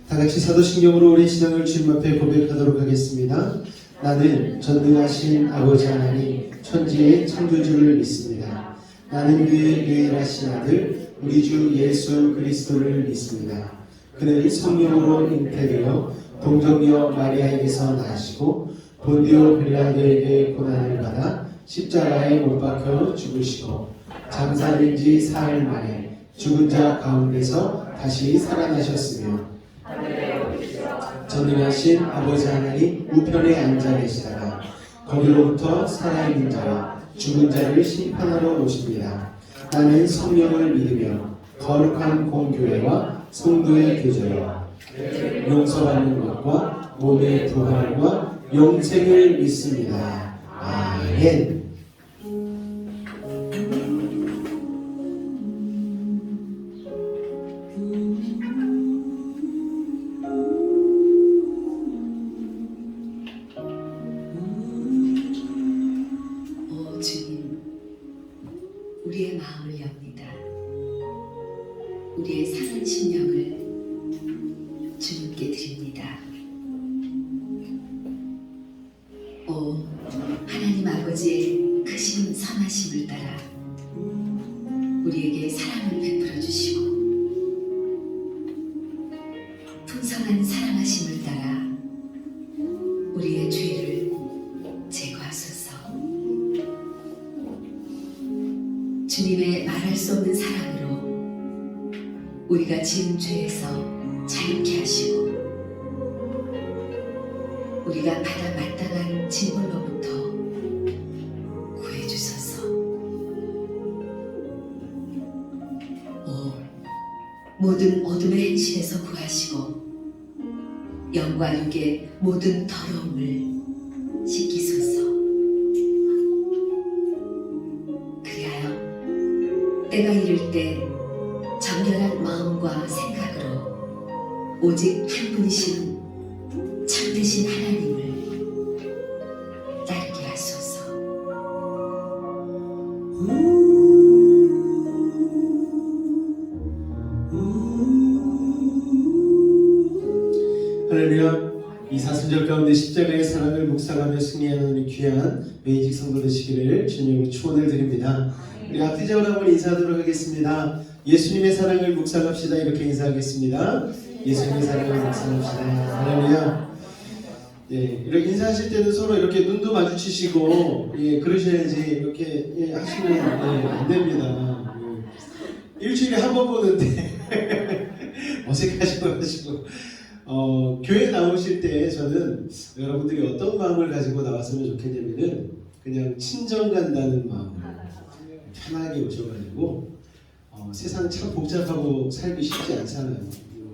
다 같이 사도신경으로 우리 신앙을 주님 앞에 고백하도록 하겠습니다. 나는 전능하신 아버지 하나님 천지의 창조주를 믿습니다. 나는 그의 유일하신 아들 우리 주 예수 그리스도를 믿습니다. 그는 성령으로 잉태되어 동정녀 마리아에게서 나시고 본디오 빌라도에게 고난을 받아 십자가에 못 박혀 죽으시고 장사된 지 사흘 만에 죽은 자 가운데서 다시 살아나셨으며 전능하신 아버지 하나님 우편에 앉아 계시다가 거기로부터 살아있는 자와 죽은 자를 심판하러 오십니다. 나는 성령을 믿으며 거룩한 공교회와 성도의 교제와 용서받는 것과 몸의 부활과 영생을 믿습니다. 아멘. 주님, 우리의 마음을 엽니다. 우리의 상한 심령을 주님께 드립니다. 하나님 아버지의 크신 선하심을 따라 우리에게 사랑을 베풀어 주시고 풍성한 사랑하심을 따라 우리의 죄를 제거하소서. 주님의 말할 수 없는 사랑으로 우리가 지은 죄에서 자유케 하시고 우리가 받아 마땅한 징벌로부터 구해주소서. 모든 어둠의 행실에서 구하시고 영과 육의 모든 더러움을 씻기소서. 그리하여 때가 이를 때 정결한 마음과 생각으로 오직 한 분이신 참되신 하나님을 따르게 하소서. 할렐루야. 이 사순절 가운데 십자가의 사랑을 묵상하며 승리하는 우리 귀한 매직 성도 되시기를 주님으로 축원을 드립니다. 우리 앞뒤적으로 한번 인사하도록 하겠습니다. 예수님의 사랑을 묵상합시다. 이렇게 인사하겠습니다. 예수님의 사랑을 묵상합시다. 할렐루야. 이렇게 인사하실 때는 서로 이렇게 눈도 마주치시고 그러셔야지 이렇게 하시면 안 됩니다. 일주일에 한 번 보는데 어색하시고 교회 나오실 때 저는 여러분들이 어떤 마음을 가지고 나왔으면 좋겠냐면은 그냥 친정 간다는 마음으로 편하게 오셔가지고 세상 참 복잡하고 살기 쉽지 않잖아요.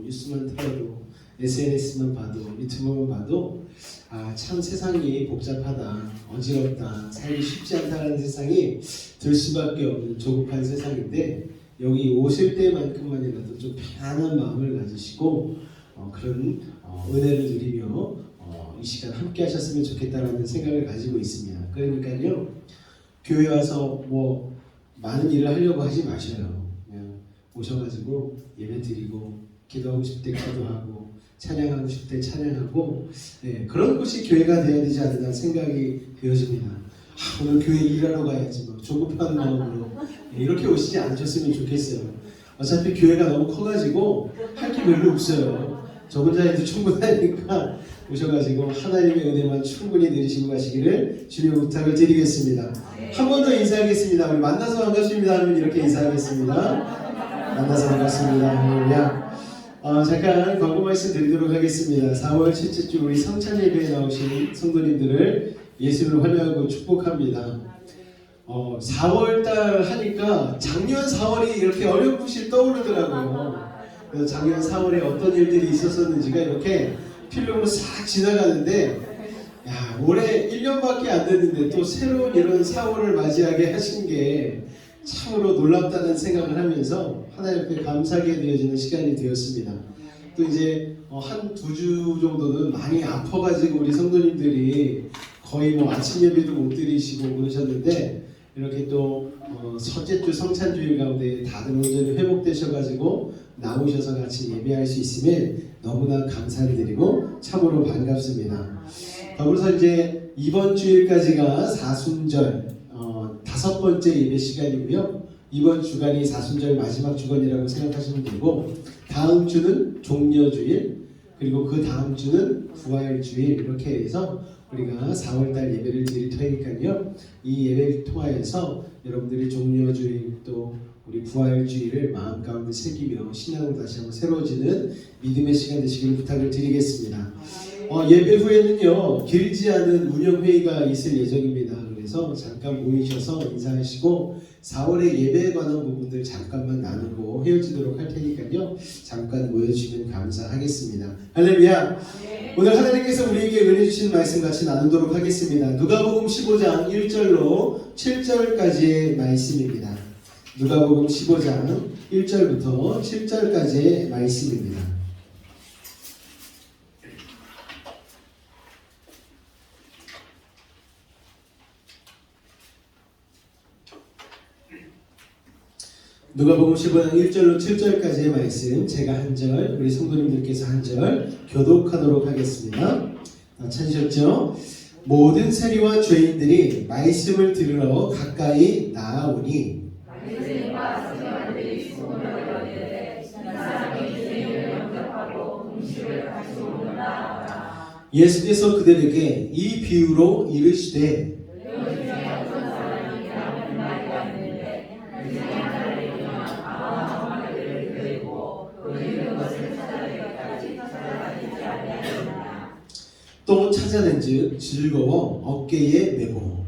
뉴스만 틀어도 SNS만 봐도 유튜브만 봐도 참 세상이 복잡하다, 어지럽다, 살기 쉽지 않다는 세상이 들 수밖에 없는 조급한 세상인데 여기 오실 때만큼만이라도 좀 편안한 마음을 가지시고 그런 은혜를 누리며 이 시간 함께 하셨으면 좋겠다라는 생각을 가지고 있습니다. 그러니까요, 교회 와서 뭐 많은 일을 하려고 하지 마셔요. 그냥 오셔가지고 예배 드리고 기도하고 싶을 때 기도하고 찬양하고 싶을 때 찬양하고 그런 곳이 교회가 되어야 되지 않나 생각이 되어집니다. 오늘 교회 일하러 가야지 뭐 조급한 마음으로 이렇게 오시지 않으셨으면 좋겠어요. 어차피 교회가 너무 커가지고 할 게 별로 없어요. 저 혼자 해도 충분하니까 오셔가지고 하나님의 은혜만 충분히 누리시고 가시기를 주님 부탁을 드리겠습니다. 한 번 더 인사하겠습니다. 우리 만나서 반갑습니다 하면 이렇게 인사하겠습니다. 만나서 반갑습니다. 할렐루야. 잠깐 광고 말씀 드리도록 하겠습니다. 4월 7째 주 우리 성찬 예배에 나오신 성도님들을 예수를 환영하고 축복합니다. 4월달 하니까 작년 4월이 이렇게 어렴풋이 떠오르더라고요. 그래서 작년 4월에 어떤 일들이 있었었는지가 이렇게 필름으로 싹 지나가는데 올해 1년밖에 안 됐는데 또 새로운 이런 4월을 맞이하게 하신 게 참으로 놀랍다는 생각을 하면서 하나님 앞에 감사하게 되어지는 시간이 되었습니다. 또 이제 한 2주 정도는 많이 아파가지고 우리 성도님들이 거의 뭐 아침 예배도 못 드리시고 그러셨는데 이렇게 또 첫째 주 성찬주일 가운데 다들 온전히 회복되셔가지고 나오셔서 같이 예배할 수 있으면 너무나 감사드리고 참으로 반갑습니다. 더불어서 이제 이번 주일까지가 사순절 다섯 번째 예배 시간이고요. 이번 주간이 사순절 마지막 주간이라고 생각하시면 되고, 다음 주는 종려주일, 그리고 그 다음 주는 부활주일, 이렇게 해서 우리가 4월달 예배를 드릴 테니까요. 이 예배를 통하여서 여러분들이 종려주일 또 우리 부활주일을 마음 가운데 새기며 신앙을 다시 한번 새로워지는 믿음의 시간 되시길 부탁을 드리겠습니다. 예배 후에는요, 길지 않은 운영회의가 있을 예정입니다. 그래서 잠깐 모이셔서 인사하시고 4월의 예배에 관한 부분들 잠깐만 나누고 헤어지도록 할 테니까요. 잠깐 모여주시면 감사하겠습니다. 할렐루야. 오늘 하나님께서 우리에게 은혜 주신 말씀 같이 나누도록 하겠습니다. 누가복음 15장 1절로 7절까지의 말씀입니다. 누가복음 15장 1절부터 7절까지의 말씀입니다. 누가복음 15장 1절로 7절까지의 말씀, 제가 한 절, 우리 성도님들께서 한 절 교독하도록 하겠습니다. 찾으셨죠? 모든 세리와 죄인들이 말씀을 들으러 가까이 나아오니 예수께서 그들에게 이 비유로 이르시되 또 찾아낸즉 즐거워 어깨에 메고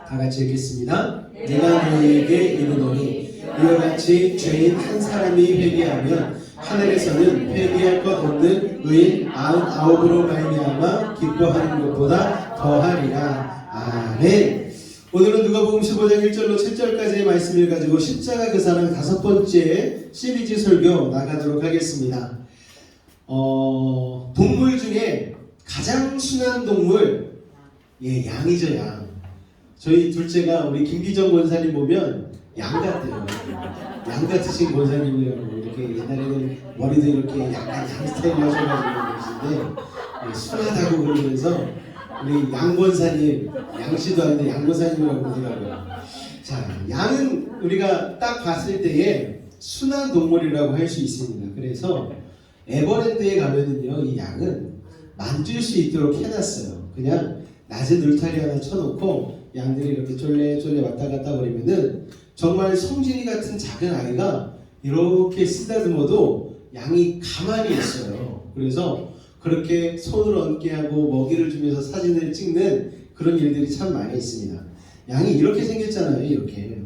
다같이 읽겠습니다. 내가 너희에게 이르노니 이와 같이 죄인 한 사람이 회개하면 하늘에서는 회개할 것 없는 의인 99으로 말미암아 기뻐하는 것보다 더하리라. 아멘. 오늘은 누가복음 15장 1절로 7절까지의 말씀을 가지고 십자가 그 사랑 다섯 번째 시리즈 설교 나가도록 하겠습니다. 동물 중에 가장 순한 동물, 양이죠, 양. 저희 둘째가 우리 김기정 권사님 보면 양 같아요. 양 같으신 권사님이라고, 이렇게 옛날에는 머리도 이렇게 약간 양 스타일로 하셔가지고 그러시는데 순하다고 그러면서 우리 양 권사님, 양씨도 아닌데 양 권사님이라고 그러더라고요. 자, 양은 우리가 딱 봤을 때에 순한 동물이라고 할 수 있습니다. 그래서 에버랜드에 가면은요, 이 양은 만질 수 있도록 해놨어요. 그냥 낮은 울타리 하나 쳐놓고 양들이 이렇게 쫄래쫄래 왔다 갔다 거리면은 정말 성진이 같은 작은 아이가 이렇게 쓰다듬어도 양이 가만히 있어요. 그래서 그렇게 손을 얹게 하고 먹이를 주면서 사진을 찍는 그런 일들이 참 많이 있습니다. 양이 이렇게 생겼잖아요. 이렇게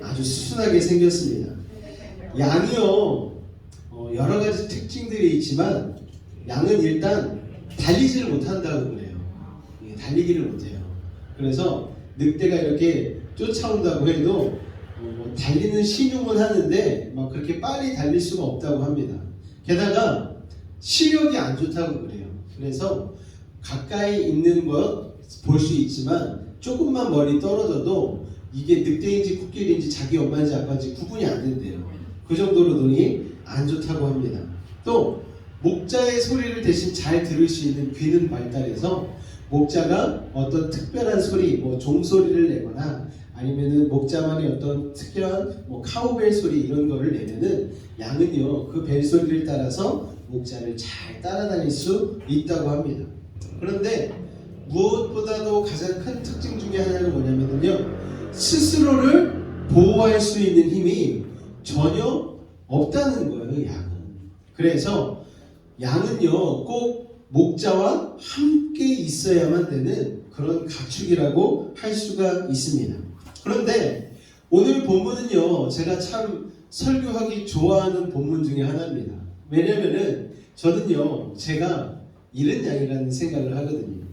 아주 순하게 생겼습니다. 양이요, 여러 가지 특징들이 있지만 양은 일단 달리지를 못한다고 그래요. 달리기를 못해요. 그래서 늑대가 이렇게 쫓아온다고 해도 달리는 신용은 하는데 막 그렇게 빨리 달릴 수가 없다고 합니다. 게다가 시력이 안 좋다고 그래요. 그래서 가까이 있는 것 볼 수 있지만 조금만 멀리 떨어져도 이게 늑대인지 코끼리인지 자기 엄마인지 아빠인지 구분이 안 된대요. 그 정도로 눈이 안 좋다고 합니다. 또 목자의 소리를 대신 잘 들을 수 있는 귀는 발달해서 목자가 어떤 특별한 소리, 종소리를 내거나 아니면은 목자만의 어떤 특별한 카우벨 소리 이런 거를 내면은 양은요, 그 벨 소리를 따라서 목자를 잘 따라다닐 수 있다고 합니다. 그런데 무엇보다도 가장 큰 특징 중에 하나가 뭐냐면요, 스스로를 보호할 수 있는 힘이 전혀 없다는 거예요, 양은. 그래서 양은요, 꼭 목자와 함께 있어야만 되는 그런 가축이라고 할 수가 있습니다. 그런데 오늘 본문은요, 제가 참 설교하기 좋아하는 본문 중에 하나입니다. 왜냐면은 저는요, 제가 이런 양이라는 생각을 하거든요.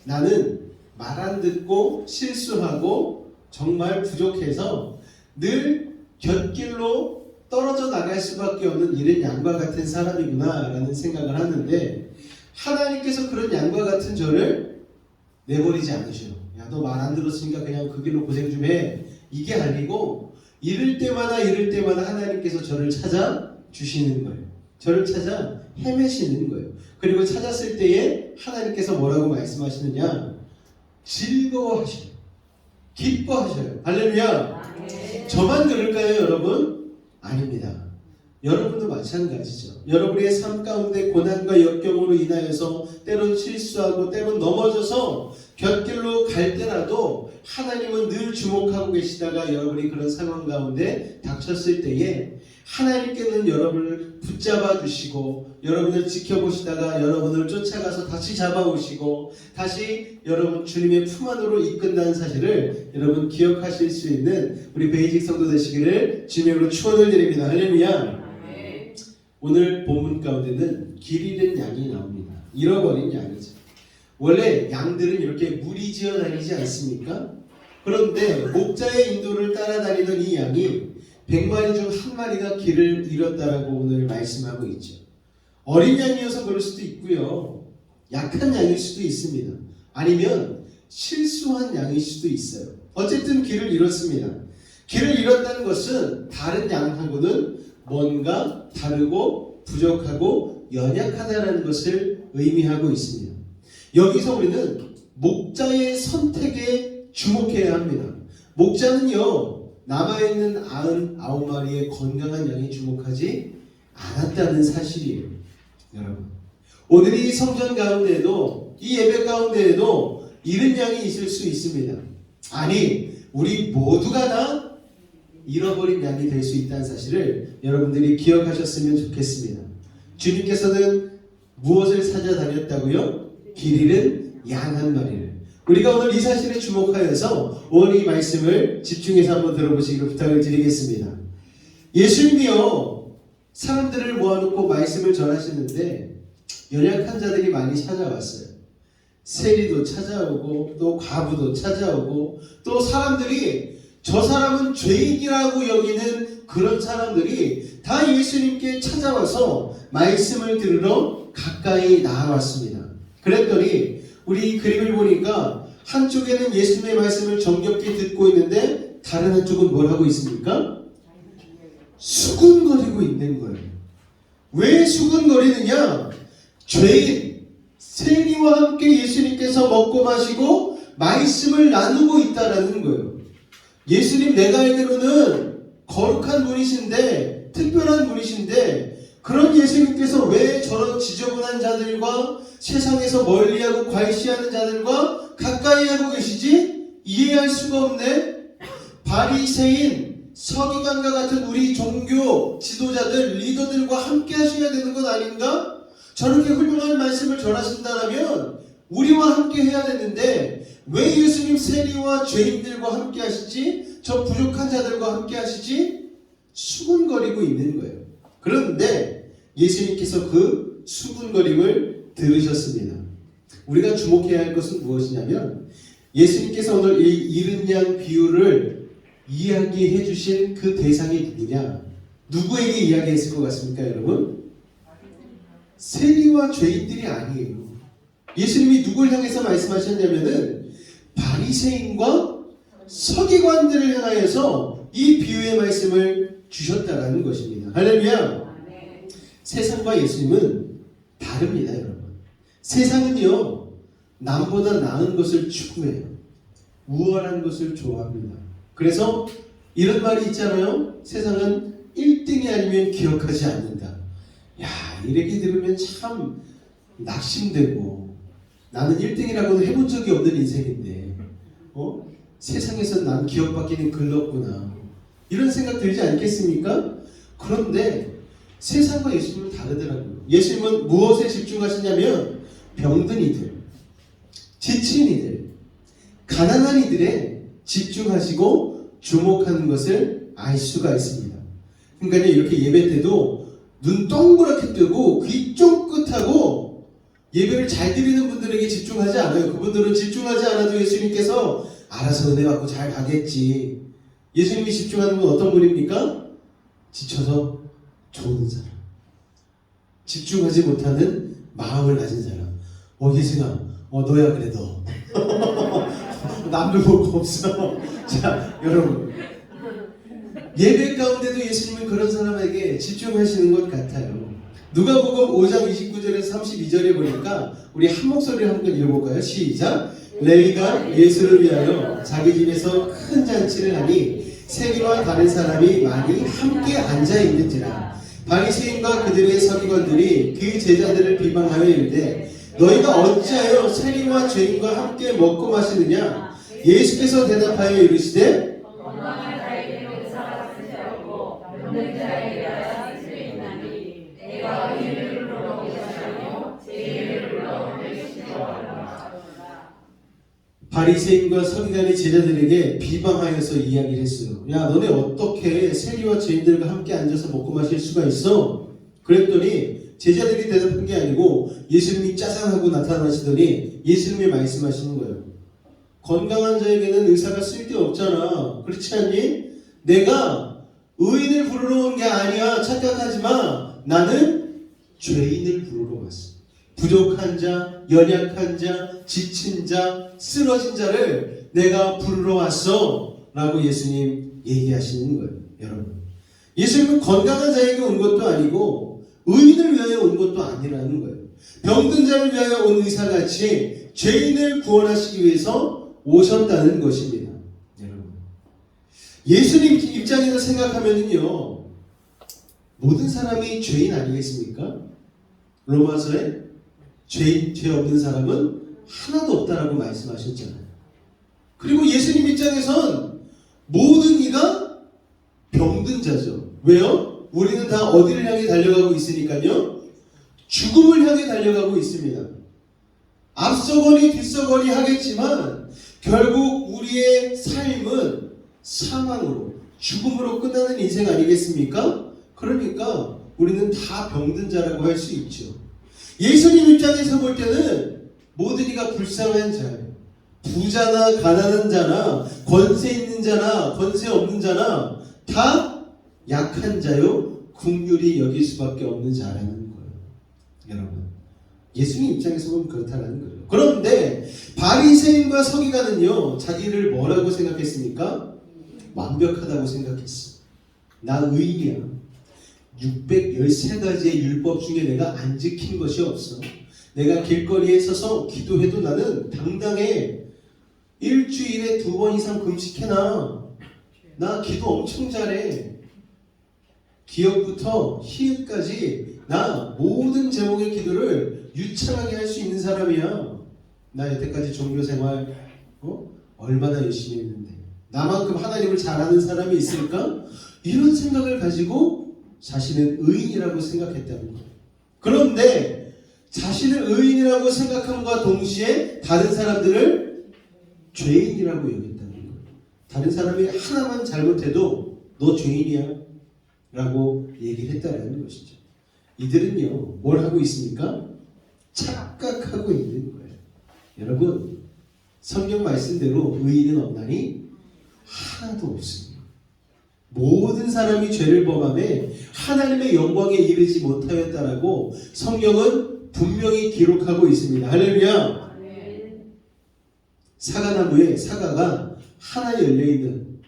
나는 말 안 듣고 실수하고 정말 부족해서 늘 곁길로 떨어져 나갈 수밖에 없는 이런 양과 같은 사람이구나 라는 생각을 하는데, 하나님께서 그런 양과 같은 저를 내버리지 않으셔요. 야, 너 말 안 들었으니까 그냥 그 길로 고생 좀 해. 이게 아니고 이럴 때마다 하나님께서 저를 찾아 주시는 거예요. 저를 찾아 헤매시는 거예요. 그리고 찾았을 때에 하나님께서 뭐라고 말씀하시느냐? 즐거워하셔요. 기뻐하셔요. 할렐루야. 저만 그럴까요, 여러분? 아닙니다. 여러분도 마찬가지죠. 여러분의 삶 가운데 고난과 역경으로 인하여서 때론 실수하고 때론 넘어져서 곁길로 갈 때라도 하나님은 늘 주목하고 계시다가 여러분이 그런 상황 가운데 닥쳤을 때에 하나님께는 여러분을 붙잡아 주시고 여러분을 지켜보시다가 여러분을 쫓아가서 다시 잡아오시고 다시 여러분 주님의 품 안으로 이끈다는 사실을 여러분 기억하실 수 있는 우리 베이직 성도 되시기를 주님으로 축원을 드립니다. 할렐루야. 오늘 본문 가운데는 길 잃은 양이 나옵니다. 잃어버린 양이죠. 원래 양들은 이렇게 무리지어 다니지 않습니까? 그런데 목자의 인도를 따라다니던 이 양이 100마리 중 한 마리가 길을 잃었다라고 오늘 말씀하고 있죠. 어린 양이어서 그럴 수도 있고요. 약한 양일 수도 있습니다. 아니면 실수한 양일 수도 있어요. 어쨌든 길을 잃었습니다. 길을 잃었다는 것은 다른 양하고는 뭔가 다르고 부족하고 연약하다는 것을 의미하고 있습니다. 여기서 우리는 목자의 선택에 주목해야 합니다. 목자는요, 남아있는 99마리의 건강한 양에 주목하지 않았다는 사실이에요. 여러분, 오늘 이 성전 가운데에도 이 예배 가운데에도 잃은 양이 있을 수 있습니다. 아니, 우리 모두가 다 잃어버린 양이 될 수 있다는 사실을 여러분들이 기억하셨으면 좋겠습니다. 주님께서는 무엇을 찾아다녔다고요? 길 잃은 양 한 마리를. 우리가 오늘 이 사실에 주목하여서 오늘 이 말씀을 집중해서 한번 들어보시기를 부탁을 드리겠습니다. 예수님이요, 사람들을 모아놓고 말씀을 전하시는데 연약한 자들이 많이 찾아왔어요. 세리도 찾아오고 또 과부도 찾아오고 또 사람들이 저 사람은 죄인이라고 여기는 그런 사람들이 다 예수님께 찾아와서 말씀을 들으러 가까이 나아왔습니다. 그랬더니 우리 그림을 보니까 한쪽에는 예수님의 말씀을 정겹게 듣고 있는데 다른 한쪽은 뭘 하고 있습니까? 수군거리고 있는 거예요. 왜 수군거리느냐? 죄인, 세리와 함께 예수님께서 먹고 마시고 말씀을 나누고 있다라는 거예요. 예수님 내가 알기로는 거룩한 분이신데 특별한 분이신데 그런 예수님께서 왜 저런 지저분한 자들과 세상에서 멀리하고 괄시하는 자들과 가까이 하고 계시지? 이해할 수가 없네. 바리새인, 서기관과 같은 우리 종교 지도자들, 리더들과 함께 하셔야 되는 것 아닌가? 저렇게 훌륭한 말씀을 전하신다면 우리와 함께 해야 되는데 왜 예수님 세리와 죄인들과 함께 하시지? 저 부족한 자들과 함께 하시지? 수군거리고 있는 거예요. 그런데 예수님께서 그 수군거림을 들으셨습니다. 우리가 주목해야 할 것은 무엇이냐면 예수님께서 오늘 이 잃은 양 비유를 이야기해 주신 그 대상이 누구냐? 누구에게 이야기했을 것 같습니까, 여러분? 세리와 죄인들이 아니에요. 예수님이 누굴 향해서 말씀하셨냐면은 바리새인과 서기관들을 향하여서 이 비유의 말씀을 주셨다라는 것입니다. 할렐루야. 세상과 예수님은 다릅니다, 여러분. 세상은요, 남보다 나은 것을 추구해요. 우월한 것을 좋아합니다. 그래서 이런 말이 있잖아요. 세상은 1등이 아니면 기억하지 않는다. 야, 이렇게 들으면 참 낙심되고 나는 1등이라고는 해본 적이 없는 인생인데 세상에서 난 기억받기는 글렀구나. 이런 생각 들지 않겠습니까? 그런데 세상과 예수님은 다르더라고요. 예수님은 무엇에 집중하시냐면 병든 이들, 지친 이들, 가난한 이들에 집중하시고 주목하는 것을 알 수가 있습니다. 그러니까 이렇게 예배 때도 눈 동그랗게 뜨고 귀 쫑긋하고 예배를 잘 드리는 분들에게 집중하지 않아요. 그분들은 집중하지 않아도 예수님께서 알아서 은혜 받고 잘 가겠지. 예수님이 집중하는 건 어떤 분입니까? 지쳐서 조는 사람, 집중하지 못하는 마음을 가진 사람. 예승아, 너야 그래 너. 남도 볼 거 없어. 자, 여러분, 예배 가운데도 예수님은 그런 사람에게 집중하시는 것 같아요. 누가복음 5장 29절에서 32절에 보니까 우리 한 목소리를 한번 읽어볼까요? 시작. 레위가 예수를 위하여 자기 집에서 큰 잔치를 하니 세리와 다른 사람이 많이 함께 앉아 있는지라. 바리새인과 그들의 서기관들이 그 제자들을 비방하여 이르되 너희가 어찌하여 세리와 죄인과 함께 먹고 마시느냐? 예수께서 대답하여 이르시되 건강한 자에게 의사가 쓰지 없고 병든 자에게 의사가 쓸 수 있나니 내가 의인을 불러오기 시작하며 죄인을 불러오기 시작하노라. 바리새인과 서기관의 제자들에게 비방하여서 이야기를 했어요. 야, 너네 어떻게 세리와 죄인들과 함께 앉아서 먹고 마실 수가 있어? 그랬더니 제자들이 대답한 게 아니고 예수님이 짜잔하고 나타나시더니 예수님이 말씀하시는 거예요. 건강한 자에게는 의사가 쓸데없잖아. 그렇지 않니? 내가 의인을 부르러 온 게 아니야. 착각하지 마. 나는 죄인을 부르러 왔어. 부족한 자, 연약한 자, 지친 자, 쓰러진 자를 내가 부르러 왔어 라고 예수님 얘기하시는 거예요. 여러분, 예수님은 건강한 자에게 온 것도 아니고 의인을 위하여 온 것도 아니라는 거예요. 병든 자를 위하여 온 의사같이 죄인을 구원하시기 위해서 오셨다는 것입니다. 여러분, 예수님 입장에서 생각하면요, 모든 사람이 죄인 아니겠습니까? 로마서에 죄 없는 사람은 하나도 없다라고 말씀하셨잖아요. 그리고 예수님 입장에선 모든 이가 병든 자죠. 왜요? 우리는 다 어디를 향해 달려가고 있으니까요, 죽음을 향해 달려가고 있습니다. 앞서거니 뒤서거니 하겠지만 결국 우리의 삶은 사망으로, 죽음으로 끝나는 인생 아니겠습니까? 그러니까 우리는 다 병든 자라고 할 수 있죠. 예수님 입장에서 볼 때는 모든 이가 불쌍한 자예요. 부자나 가난한 자나 권세 있는 자나 권세 없는 자나 다 약한 자요, 긍휼히 여길 수밖에 없는 자라는 거예요. 여러분, 예수님 입장에서 보면 그렇다는 거예요. 그런데 바리새인과 서기관은요, 자기를 뭐라고 생각했습니까? 완벽하다고 생각했어. 나 의인이야. 613가지의 율법 중에 내가 안 지킨 것이 없어. 내가 길거리에 서서 기도해도 나는 당당해. 일주일에 2번 이상 금식해놔. 나 기도 엄청 잘해. 기역부터 희읍까지 나 모든 제목의 기도를 유창하게 할 수 있는 사람이야. 나 여태까지 종교생활 얼마나 열심히 했는데 나만큼 하나님을 잘 아는 사람이 있을까? 이런 생각을 가지고 자신은 의인이라고 생각했다는 거예요. 그런데 자신을 의인이라고 생각함과 동시에 다른 사람들을 죄인이라고 여겼다는 거예요. 다른 사람이 하나만 잘못해도 너 죄인이야 라고 얘기를 했다는 것이죠. 이들은요, 뭘 하고 있습니까? 착각하고 있는 거예요. 여러분, 성경 말씀대로 의인은 없나니 하나도 없습니다. 모든 사람이 죄를 범하며 하나님의 영광에 이르지 못하였다라고 성경은 분명히 기록하고 있습니다. 할렐루야. 사과나무에 사과가 하나 열려있는,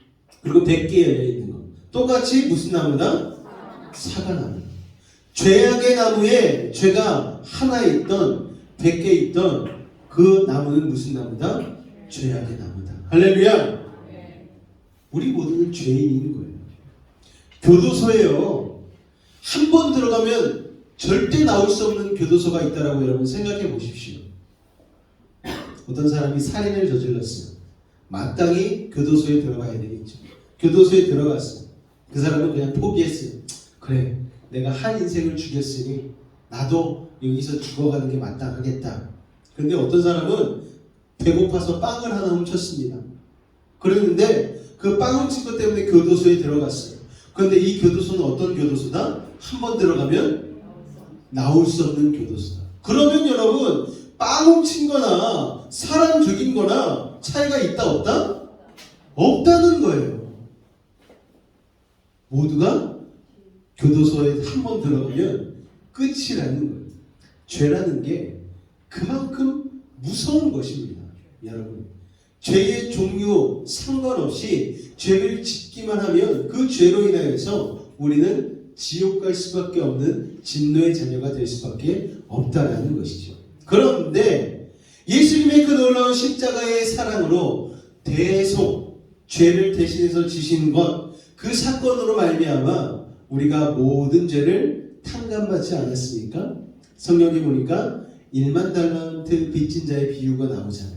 그리고 100개 열려있는 것, 똑같이 무슨 나무다? 사과나무. 죄악의 나무에 죄가 하나 있던 100개 있던 그 나무는 무슨 나무다? 죄악의 나무다. 할렐루야. 우리 모두는 죄인인 거예요. 교도소에요, 한 번 들어가면 절대 나올 수 없는 교도소가 있다라고 여러분 생각해 보십시오. 어떤 사람이 살인을 저질렀어요. 마땅히 교도소에 들어가야 되겠죠. 교도소에 들어갔어요. 그 사람은 그냥 포기했어요. 그래, 내가 한 인생을 죽였으니 나도 여기서 죽어가는 게 마땅하겠다. 그런데 어떤 사람은 배고파서 빵을 하나 훔쳤습니다. 그랬는데 그 빵 훔친 것 때문에 교도소에 들어갔어요. 그런데 이 교도소는 어떤 교도소다? 한 번 들어가면 나올 수 없는 교도소다. 그러면 여러분, 빵 훔친 거나 사람 죽인 거나 차이가 있다 없다? 없다는 거예요. 모두가 교도소에 한 번 들어가면 끝이라는 거예요. 죄라는 게 그만큼 무서운 것입니다. 여러분, 죄의 종류 상관없이 죄를 짓기만 하면 그 죄로 인하여서 우리는 지옥 갈 수밖에 없는 진노의 자녀가 될 수밖에 없다라는 것이죠. 그런데 예수님의 그 놀라운 십자가의 사랑으로 대속 죄를 대신해서 지신 것, 그 사건으로 말미암아 우리가 모든 죄를 탕감받지 않았습니까? 성경에 보니까 1만 달란트 빚진 자의 비유가 나오잖아요.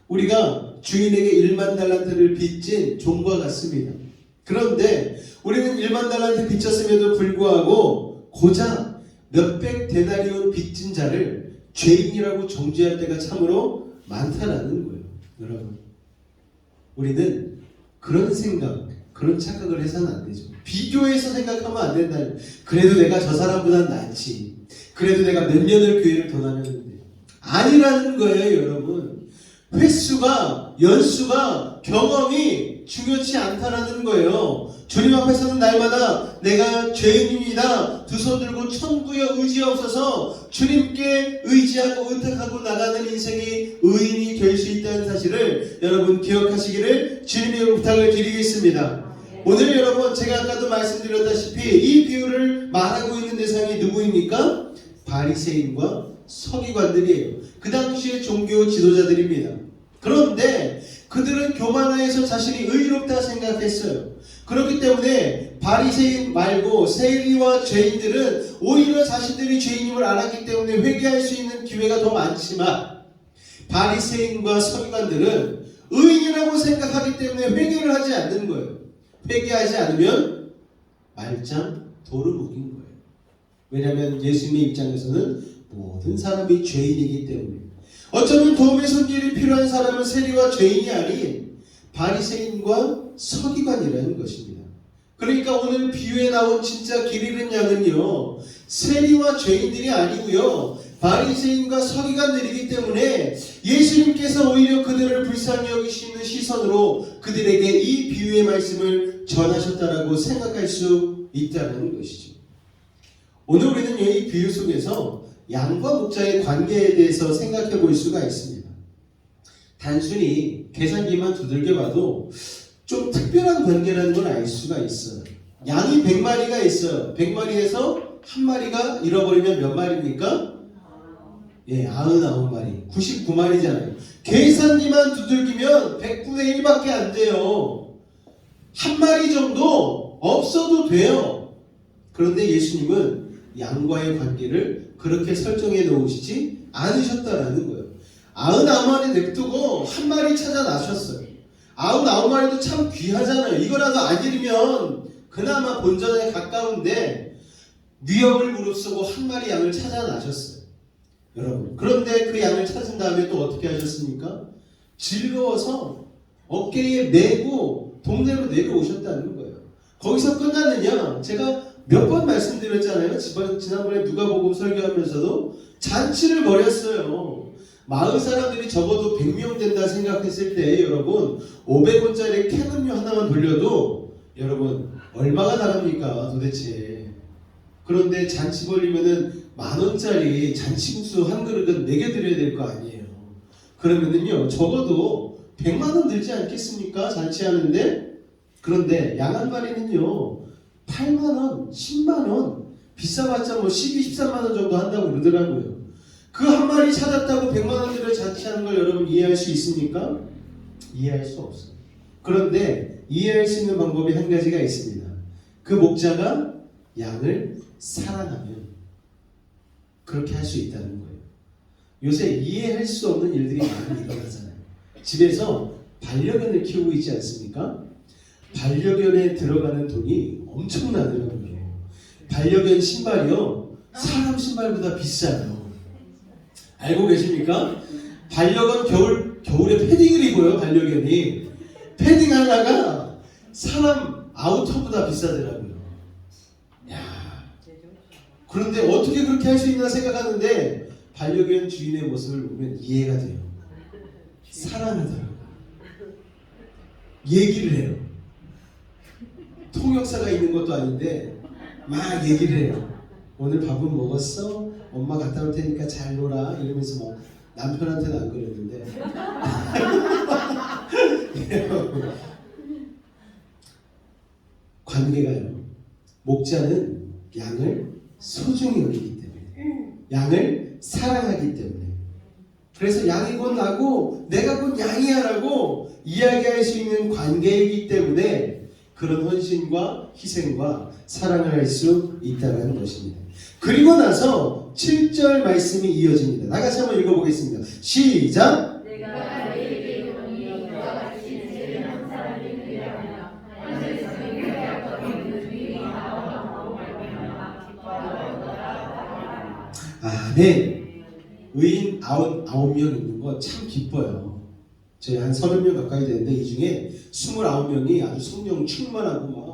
우리가 주인에게 1만 달란트를 빚진 종과 같습니다. 그런데 우리는 1만 달란트 빚졌음에도 불구하고 고작 몇백 데나리온 빚진 자를 죄인이라고 정죄할 때가 참으로 많다라는 거예요. 여러분, 우리는 그런 생각, 그런 착각을 해서는 안 되죠. 비교해서 생각하면 안 된다. 그래도 내가 저 사람보다 낫지. 그래도 내가 몇 년을 교회를 더 다녔는데. 아니라는 거예요, 여러분. 횟수가, 연수가, 경험이 중요치 않다라는 거예요. 주님 앞에서는 날마다 내가 죄인입니다. 두 손 들고 천부여 의지없어서 주님께 의지하고 의탁하고 나가는 인생이 의인이 될 수 있다는 사실을 여러분 기억하시기를 주님의 부탁을 드리겠습니다. 오늘 여러분, 제가 아까도 말씀드렸다시피 이 비유를 말하고 있는 대상이 누구입니까? 바리새인과 서기관들이에요. 그 당시의 종교 지도자들입니다. 그런데 그들은 교만하여서 자신이 의롭다 생각했어요. 그렇기 때문에 바리새인 말고 세리와 죄인들은 오히려 자신들이 죄인임을 알았기 때문에 회개할 수 있는 기회가 더 많지만, 바리새인과 서기관들은 의인이라고 생각하기 때문에 회개를 하지 않는 거예요. 회개하지 않으면 말짱 도루묵인 거예요. 왜냐하면 예수님의 입장에서는 모든 사람이 죄인이기 때문에. 어쩌면 도움의 손길이 필요한 사람은 세리와 죄인이 아닌 바리새인과 서기관이라는 것입니다. 그러니까 오늘 비유에 나온 진짜 길 잃은 양은요, 세리와 죄인들이 아니고요, 바리새인과 서기관들이기 때문에 예수님께서 오히려 그들을 불쌍히 여기시는 시선으로 그들에게 이 비유의 말씀을 전하셨다라고 생각할 수 있다는 것이죠. 오늘 우리는 이 비유 속에서 양과 목자의 관계에 대해서 생각해 볼 수가 있습니다. 단순히 계산기만 두들겨 봐도 좀 특별한 관계라는 걸 알 수가 있어요. 양이 100마리가 있어요. 100마리에서 한 마리가 잃어버리면 몇 마리입니까? 예, 99마리. 99마리잖아요. 계산기만 두들기면 100분의 1밖에 안 돼요. 한 마리 정도 없어도 돼요. 그런데 예수님은 양과의 관계를 그렇게 설정해 놓으시지 않으셨다라는 거예요. 99마리 냅두고 한 마리 찾아 나셨어요. 99마리도 참 귀하잖아요. 이거라도 안 잃으면 그나마 본전에 가까운데 위험을 무릅쓰고 한 마리 양을 찾아 나셨어요. 여러분, 그런데 그 양을 찾은 다음에 또 어떻게 하셨습니까? 즐거워서 어깨에 메고 동네로 내려오셨다는 거예요. 거기서 끝나느냐? 제가 몇 번 말씀드렸잖아요. 지난번에 누가복음 설교하면서도 잔치를 벌였어요. 마을 사람들이 적어도 100명 된다 생각했을 때 여러분, 500원짜리 캔 음료 하나만 돌려도 여러분 얼마가 나갑니까 도대체. 그런데 잔치 벌리면은 10,000원짜리 잔치국수 한 그릇은 먹여드려야 될 거 아니에요. 그러면은요, 적어도 100만원 들지 않겠습니까? 잔치하는데. 그런데 양 한 마리는요 8만원, 10만원, 비싸봤자 뭐 12, 13만원 정도 한다고 그러더라고요. 그 한 마리 찾았다고 100만원 들여 잔치하는 걸 여러분 이해할 수 있습니까? 이해할 수 없어요. 그런데 이해할 수 있는 방법이 한 가지가 있습니다. 그 목자가 양을 사랑하면 그렇게 할 수 있다는 거예요. 요새 이해할 수 없는 일들이 많이 일어나잖아요. 집에서 반려견을 키우고 있지 않습니까? 반려견에 들어가는 돈이 엄청나더라고요. 반려견 신발이요, 사람 신발보다 비싸요. 알고 계십니까? 반려견 겨울에 패딩을 입어요. 반려견이 패딩 하나가 사람 아우터보다 비싸더라고요. 야, 그런데 어떻게 그렇게 할 수 있나 생각하는데 반려견 주인의 모습을 보면 이해가 돼요. 사랑하더라고요. 얘기를 해요. 통역사가 있는 것도 아닌데 막 얘기를 해요. 오늘 밥은 먹었어? 엄마 갔다 올 테니까 잘 놀아. 이러면서 막 남편한테는 안 그러는데 관계가요. 목자는 양을 소중히 여기기 때문에, 양을 사랑하기 때문에, 그래서 양이 곧 나고 내가 곧 양이야라고 이야기할 수 있는 관계이기 때문에 그런 헌신과 희생과 사랑을 할 수 있다는 것입니다. 그리고 나서 7절 말씀이 이어집니다. 나같이 한번 읽어보겠습니다. 시작! 내가 너희에게 이르노니 이와 같이 죄를 한 사람이 되려면 하늘에서 회개하고 있는 주의 나오고 말미암아 기뻐하더라. 아멘. 의인 9명 있는 거 참 기뻐요. 저희 한 30명 가까이 되는데 이 중에 29명이 아주 성령 충만하고 막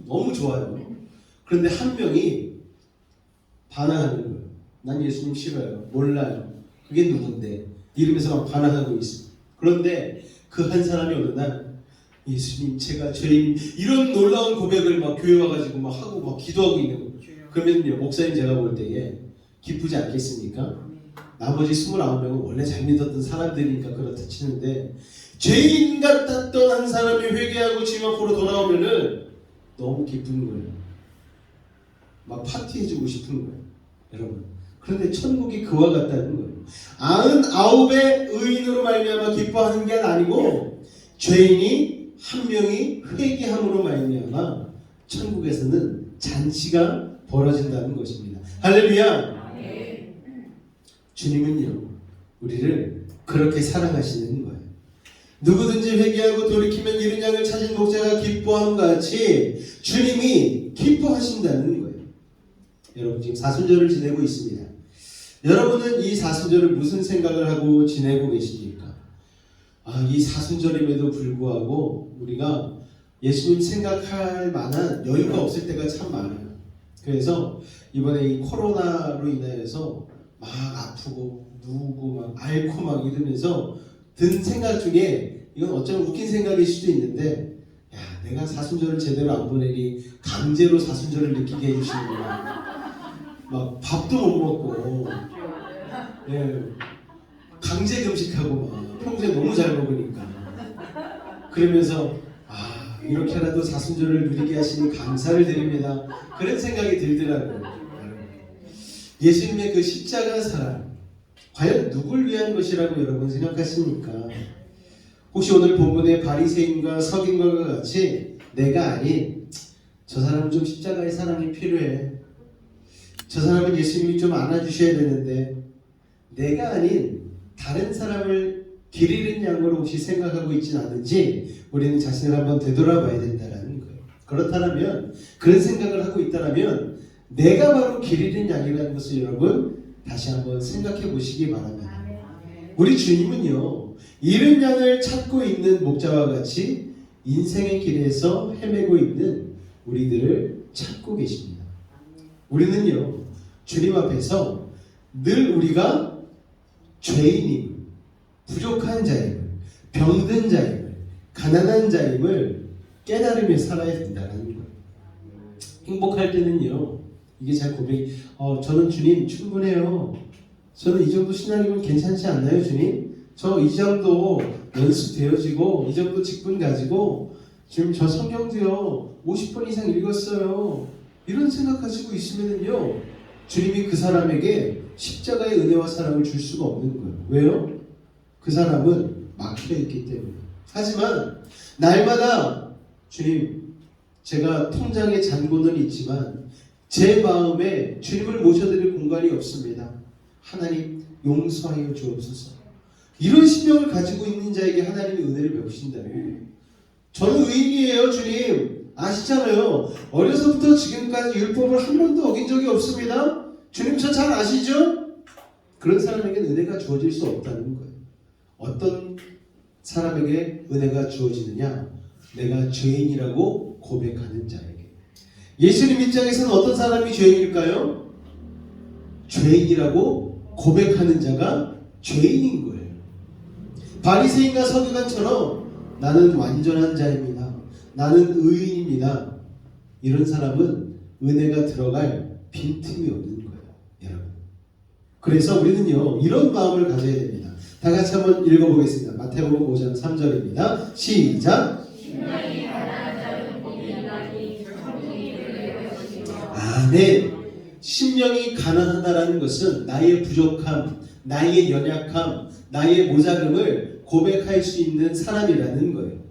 너무 좋아요. 그런데 한 명이 반항하는 거예요. 난 예수님 싫어요. 몰라요. 그게 누군데? 이러면서 막 반항하고 있어. 그런데 그 한 사람이 어느 날 예수님 제가 죄인, 이런 놀라운 고백을 막 교회 와가지고 막 하고 막 기도하고 있는 거예요. 그러면요, 목사님 제가 볼 때에 기쁘지 않겠습니까? 나머지 29명은 원래 잘 믿었던 사람들이니까 그렇다 치는데 죄인 같았던 한 사람이 회개하고 주님 앞으로 돌아오면은 너무 기쁜 거예요. 막 파티해주고 싶은 거예요, 여러분. 그런데 천국이 그와 같다는 거예요. 99의 의인으로 말미암아 기뻐하는 게 아니고 죄인이 한 명이 회개함으로 말미암아 천국에서는 잔치가 벌어진다는 것입니다. 할렐루야. 주님은요, 우리를 그렇게 사랑하시는 거예요. 누구든지 회개하고 돌이키면 잃은 양을 찾은 목자가 기뻐함과 같이 주님이 기뻐하신다는 거예요. 여러분 지금 사순절을 지내고 있습니다. 여러분은 이 사순절을 무슨 생각을 하고 지내고 계십니까? 이 사순절임에도 불구하고 우리가 예수님 생각할 만한 여유가 없을 때가 참 많아요. 그래서 이번에 이 코로나로 인하여서 막 아프고 누우고 막 앓고 막 이러면서 든 생각 중에, 이건 어쩌면 웃긴 생각일 수도 있는데, 야, 내가 사순절을 제대로 안 보내니 강제로 사순절을 느끼게 해주시는구나. 막 밥도 못 먹고, 예, 강제 금식하고 막 평소에 너무 잘 먹으니까. 그러면서 이렇게라도 사순절을 누리게 하시니 감사를 드립니다. 그런 생각이 들더라고요. 예수님의 그 십자가 사랑, 과연 누굴 위한 것이라고 여러분 생각하십니까? 혹시 오늘 본문의 바리새인과 서기관과 같이 내가 아닌 저 사람은 좀 십자가의 사랑이 필요해, 저 사람은 예수님이 좀 안아주셔야 되는데, 내가 아닌 다른 사람을 길 잃은 양으로 혹시 생각하고 있진 않은지 우리는 자신을 한번 되돌아봐야 된다는 거예요. 그렇다면, 그런 생각을 하고 있다면 내가 바로 길 잃은 양이라는 것을 여러분 다시 한번 생각해 보시기 바랍니다. 우리 주님은요, 잃은 양을 찾고 있는 목자와 같이 인생의 길에서 헤매고 있는 우리들을 찾고 계십니다. 우리는요, 주님 앞에서 늘 우리가 죄인임, 부족한 자임을, 병든 자임을, 가난한 자임을 깨달으며 살아야 된다는 거예요. 행복할 때는요, 이게 잘 고백이, 저는 주님 충분해요. 저는 이 정도 신앙이면 괜찮지 않나요, 주님? 저 이 정도 연수 되어지고 이 정도 직분 가지고 지금 저 성경도요 50번 이상 읽었어요. 이런 생각하시고 있으면요, 주님이 그 사람에게 십자가의 은혜와 사랑을 줄 수가 없는 거예요. 왜요? 그 사람은 막혀 있기 때문에. 하지만 날마다 주님, 제가 통장에 잔고는 있지만 제 마음에 주님을 모셔드릴 공간이 없습니다. 하나님 용서하여 주옵소서. 이런 심령을 가지고 있는 자에게 하나님의 은혜를 베푸신다면, 저는 의인이에요, 주님. 아시잖아요. 어려서부터 지금까지 율법을 한 번도 어긴 적이 없습니다. 주님 저 잘 아시죠? 그런 사람에게는 은혜가 주어질 수 없다는 거예요. 어떤 사람에게 은혜가 주어지느냐? 내가 죄인이라고 고백하는 자에게. 예수님 입장에서는 어떤 사람이 죄인일까요? 죄인이라고 고백하는 자가 죄인인 거예요. 바리새인과 서기관처럼 나는 완전한 자입니다, 나는 의인입니다, 이런 사람은 은혜가 들어갈 빈틈이 없는 거예요, 여러분. 그래서 우리는요, 이런 마음을 가져야 됩니다. 다 같이 한번 읽어보겠습니다. 마태복음 5장 3절입니다. 시작. 심령이 가난한 자는 복이 있나니 천국이 그들의 것이며. 아멘. 심령이 가난하다라는 것은 나의 부족함, 나의 연약함, 나의 모자름을 고백할 수 있는 사람이라는 거예요.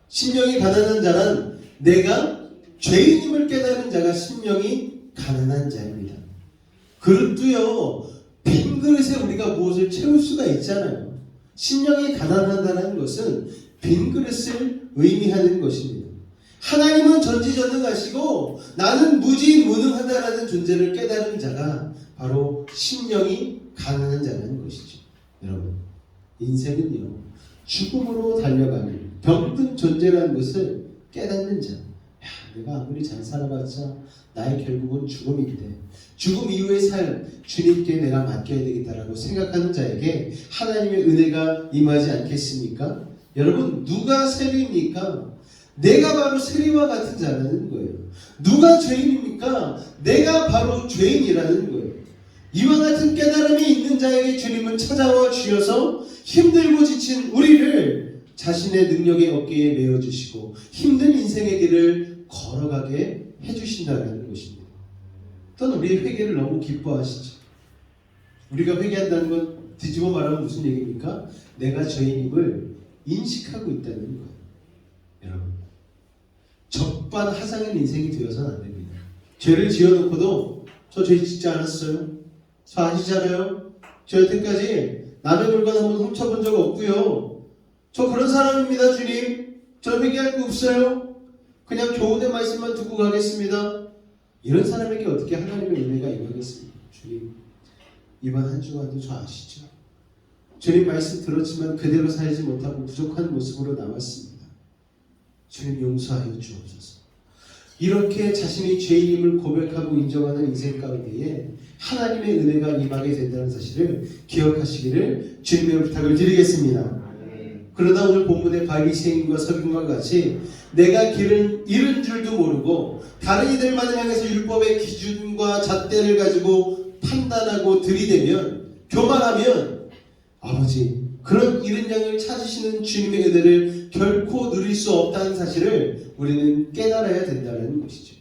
심령이 가난한 자란 내가 죄인임을 깨달은 자가 심령이 가난한 자입니다. 그릇도요, 빈 그릇에 우리가 무엇을 채울 수가 있잖아요. 심령이 가난하다는 것은 빈 그릇을 의미하는 것입니다. 하나님은 전지전능하시고 나는 무지무능하다라는 존재를 깨달은 자가 바로 심령이 가난한 자라는 것이죠. 여러분, 인생은요, 죽음으로 달려가는 병든 존재라는 것을 깨닫는 자. 내가 아무리 잘 살아봤자 나의 결국은 죽음인데 죽음 이후의 삶 주님께 내가 맡겨야 되겠다라고 생각하는 자에게 하나님의 은혜가 임하지 않겠습니까? 여러분, 누가 세리입니까? 내가 바로 세리와 같은 자라는 거예요. 누가 죄인입니까? 내가 바로 죄인이라는 거예요. 이와 같은 깨달음이 있는 자에게 주님은 찾아와 주셔서 힘들고 지친 우리를 자신의 능력의 어깨에 메어주시고 힘든 인생의 길을 걸어가게 해주신다는 것입니다. 또는 우리의 회개를 너무 기뻐하시죠. 우리가 회개한다는 건 뒤집어 말하면 무슨 얘기입니까? 내가 죄인임을 인식하고 있다는 거예요. 여러분, 적반하장한 인생이 되어서는 안 됩니다. 죄를 지어놓고도 저 죄 짓지 않았어요. 저 아시잖아요. 저 여태까지 남의 물건 한번 훔쳐본 적 없고요. 저 그런 사람입니다, 주님. 저 회개할 거 없어요. 그냥 교훈의 말씀만 듣고 가겠습니다. 이런 사람에게 어떻게 하나님의 은혜가 임하겠습니까? 주님, 이번 한 주간도 저 아시죠? 주님 말씀 들었지만 그대로 살지 못하고 부족한 모습으로 남았습니다. 주님 용서하여 주옵소서. 이렇게 자신이 죄인임을 고백하고 인정하는 인생 가운데에 하나님의 은혜가 임하게 된다는 사실을 기억하시기를 주님의 부탁을 드리겠습니다. 그러나 오늘 본문의 바리새인과 서기관과 같이 내가 길을 잃은 줄도 모르고 다른 이들만을 향해서 율법의 기준과 잣대를 가지고 판단하고 들이대면 교만하면 아버지, 그런 잃은 양을 찾으시는 주님의 은혜를 결코 누릴 수 없다는 사실을 우리는 깨달아야 된다는 것이죠.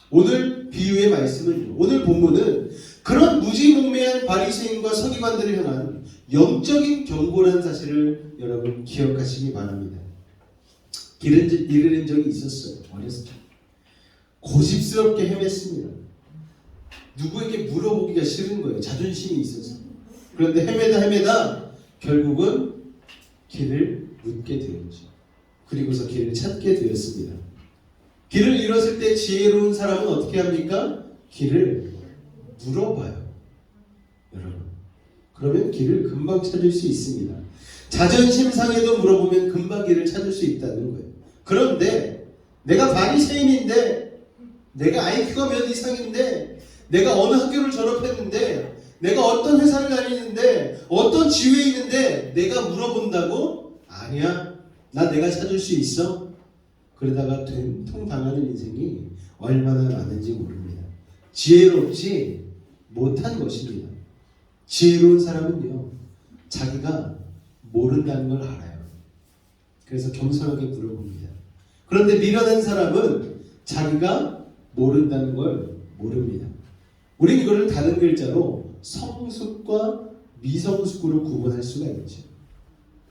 오늘 비유의 말씀은, 오늘 본문은 그런 무지몽매한 바리새인과 서기관들을 향한 영적인 경고라는 사실을 여러분 기억하시기 바랍니다. 길을 잃은 적이 있었어요. 어렸을 때 고집스럽게 헤맸습니다. 누구에게 물어보기가 싫은 거예요. 자존심이 있어서. 그런데 헤매다 결국은 길을 묻게 되었죠. 그리고서 길을 찾게 되었습니다. 길을 잃었을 때 지혜로운 사람은 어떻게 합니까? 길을 물어봐요. 여러분, 그러면 길을 금방 찾을 수 있습니다. 자존심 상해도 물어보면 금방 길을 찾을 수 있다는 거예요. 그런데 내가 바리새인인데, 내가 IQ가 몇 이상인데, 내가 어느 학교를 졸업했는데, 내가 어떤 회사를 다니는데, 어떤 지위에 있는데 내가 물어본다고? 아니야, 나 내가 찾을 수 있어. 그러다가 된통 당하는 인생이 얼마나 많은지 모릅니다. 지혜롭지 못한 것입니다. 지혜로운 사람은요, 자기가 모른다는 걸 알아요. 그래서 겸손하게 물어봅니다. 그런데 미련한 사람은 자기가 모른다는 걸 모릅니다. 우리는 이거를 다른 글자로 성숙과 미성숙으로 구분할 수가 있죠.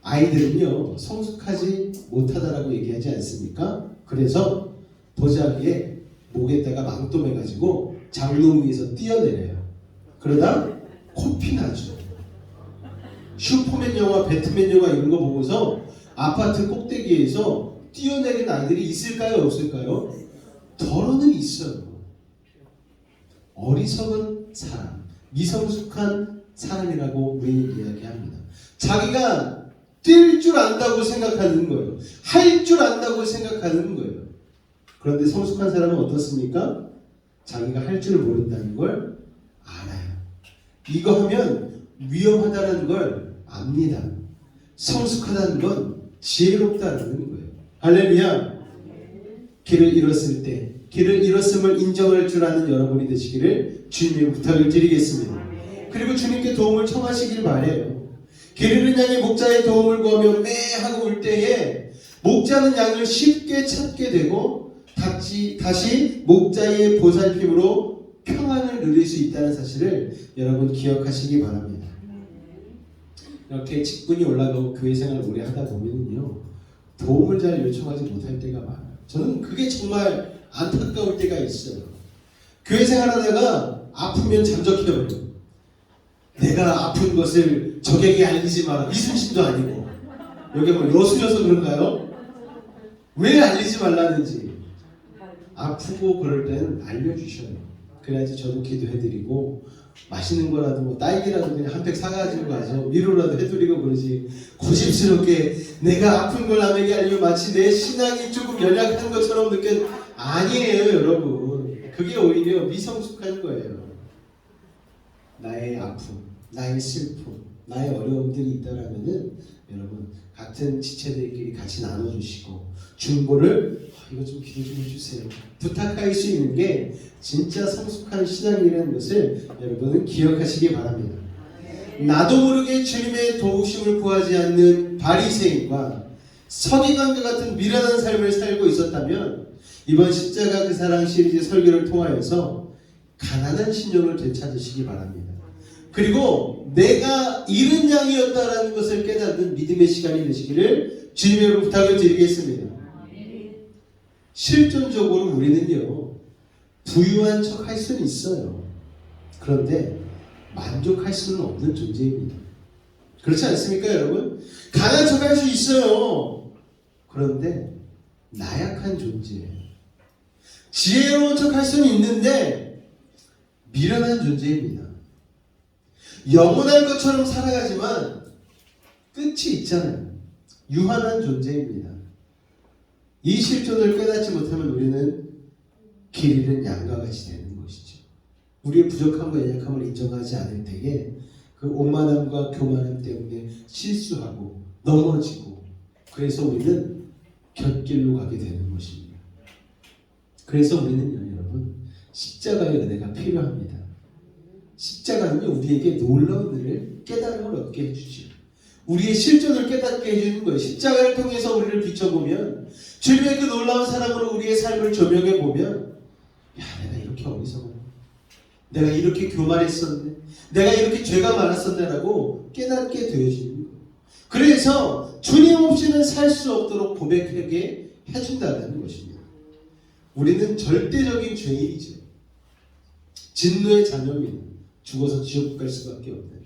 아이들은요, 성숙하지 못하다라고 얘기하지 않습니까? 그래서 보자기에 목에다가 망토매가지고 장롱 위에서 뛰어내려요. 그러다 코피 나죠. 슈퍼맨 영화, 배트맨 영화 이런 거 보고서 아파트 꼭대기에서 뛰어내린 아이들이 있을까요? 없을까요? 더러는 있어요. 어리석은 사람, 미성숙한 사람이라고 우리는 이야기합니다. 자기가 뛸 줄 안다고 생각하는 거예요. 할 줄 안다고 생각하는 거예요. 그런데 성숙한 사람은 어떻습니까? 자기가 할 줄 모른다는 걸 알아요. 이거 하면 위험하다는 걸 압니다. 성숙하다는 건 지혜롭다는 거예요. 할렐루야. 길을 잃었을 때 길을 잃었음을 인정할 줄 아는 여러분이 되시기를 주님의 부탁을 드리겠습니다. 그리고 주님께 도움을 청하시길 바래요. 길 잃은 양이 목자의 도움을 구하며 매하고 올 때에 목자는 양을 쉽게 찾게 되고 다시 목자의 보살핌으로 평안을 누릴 수 있다는 사실을 여러분 기억하시기 바랍니다. 이렇게 직분이 올라가고 교회 생활을 오래 하다 보면요, 도움을 잘 요청하지 못할 때가 많아요. 저는 그게 정말 안타까울 때가 있어요. 교회 생활하다가 아프면 잠적해버려요. 내가 아픈 것을 적에게 알리지 마라. 이순신도 아니고. 여기 뭐 여수여서 그런가요? 왜 알리지 말라는지. 아프고 그럴 때는 알려주셔요. 그래야지 저도 기도해드리고 맛있는 거라도 뭐 딸기라도 그냥 한 팩 사가지고 가죠. 위로라도 해드리고 그러지. 고집스럽게 내가 아픈 걸 남에게 알리면 마치 내 신앙이 조금 연약한 것처럼 아니에요, 여러분. 그게 오히려 미성숙한 거예요. 나의 아픔, 나의 슬픔, 나의 어려움들이 있다라면은 여러분 같은 지체들끼리 같이 나눠주시고 중보를 이거 좀 기도 좀 해주세요. 부탁할 수 있는 게 진짜 성숙한 신앙이라는 것을 여러분은 기억하시기 바랍니다. 나도 모르게 주님의 도우심을 구하지 않는 바리새인과 서기관과 같은 미련한 삶을 살고 있었다면 이번 십자가 그 사랑 시리즈 설교를 통하여서 가난한 신령을 되찾으시기 바랍니다. 그리고 내가 잃은 양이었다라는 것을 깨닫는 믿음의 시간이 되시기를 주님의 부탁을 드리겠습니다. 실존적으로 우리는요, 부유한 척 할 수는 있어요. 그런데 만족할 수는 없는 존재입니다. 그렇지 않습니까, 여러분? 강한 척 할 수 있어요. 그런데 나약한 존재예요. 지혜로운 척 할 수는 있는데 미련한 존재입니다. 영원할 것처럼 살아가지만 끝이 있잖아요. 유한한 존재입니다. 이 실존을 깨닫지 못하면 우리는 길 잃은 양과 같이 되는 것이죠. 우리의 부족함과 연약함을 인정하지 않을 때에 그 오만함과 교만함 때문에 실수하고 넘어지고, 그래서 우리는 곁길로 가게 되는 것입니다. 그래서 우리는요, 여러분, 십자가의 은혜가 필요합니다. 십자가는요, 우리에게 놀라운 은혜를 깨달음을 얻게 해주죠. 우리의 실존을 깨닫게 해주는 거예요. 십자가를 통해서 우리를 비춰보면, 주님의 그 놀라운 사랑으로 우리의 삶을 조명해보면, 야, 내가 이렇게 어리석었네, 내가 이렇게 교만했었네, 내가 이렇게 죄가 많았었네라고 깨닫게 되어지는 거예요. 그래서 주님 없이는 살 수 없도록 고백하게 해준다는 것입니다. 우리는 절대적인 죄인이죠. 진노의 자녀입니다. 죽어서 지옥 갈 수밖에 없는.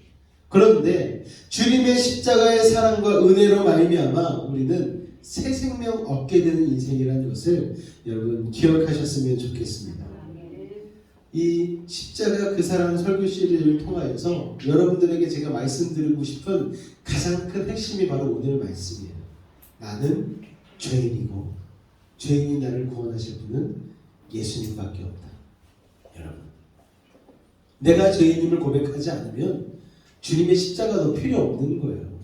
그런데 주님의 십자가의 사랑과 은혜로 말미암아 우리는 새 생명 얻게 되는 인생이라는 것을 여러분 기억하셨으면 좋겠습니다. 이 십자가 그 사랑 설교 시리즈를 통하여서 여러분들에게 제가 말씀드리고 싶은 가장 큰 핵심이 바로 오늘 말씀이에요. 나는 죄인이고 죄인이 나를 구원하실 분은 예수님밖에 없다. 여러분, 내가 죄인임을 고백하지 않으면 주님의 십자가도 필요 없는 거예요.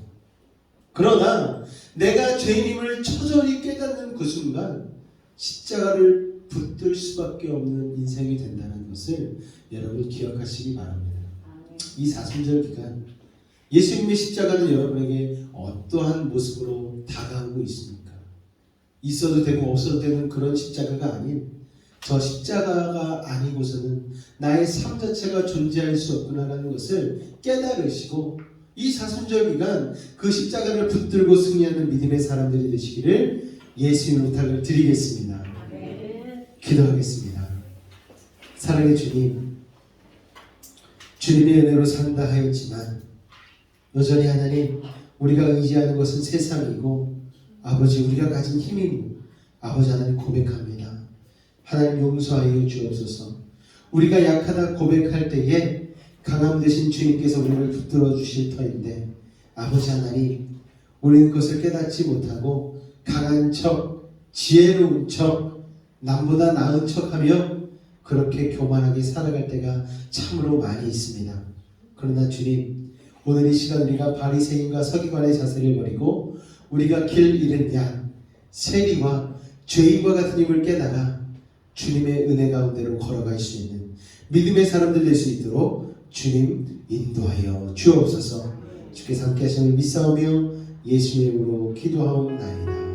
그러나 내가 죄인임을 처절히 깨닫는 그 순간 십자가를 붙들 수밖에 없는 인생이 된다는 것을 여러분 기억하시기 바랍니다. 이 사순절 기간 예수님의 십자가는 여러분에게 어떠한 모습으로 다가오고 있습니까? 있어도 되고 없어도 되는 그런 십자가가 아닌, 저 십자가가 아니고서는 나의 삶 자체가 존재할 수 없구나라는 것을 깨달으시고 이 사순절 기간 그 십자가를 붙들고 승리하는 믿음의 사람들이 되시기를 예수님의 부탁을 드리겠습니다. 기도하겠습니다. 사랑의 주님, 주님의 은혜로 산다 하였지만 여전히 하나님, 우리가 의지하는 것은 세상이고 아버지, 우리가 가진 힘이 아버지 하나님 고백합니다. 하나님 용서하여 주옵소서. 우리가 약하다 고백할 때에 강함 되신 주님께서 우리를 붙들어 주실 터인데 아버지 하나님, 우리는 그것을 깨닫지 못하고 강한 척, 지혜로운 척, 남보다 나은 척하며 그렇게 교만하게 살아갈 때가 참으로 많이 있습니다. 그러나 주님, 오늘 이 시간 우리가 바리새인과 서기관의 자세를 버리고 우리가 길 잃은 양, 세리와 죄인과 같은 힘을 깨달아 주님의 은혜 가운데로 걸어갈 수 있는 믿음의 사람들 될 수 있도록 주님 인도하여 주옵소서. 주께서 함께 하심을 믿사오며 예수님의 이름으로 기도하옵나이다.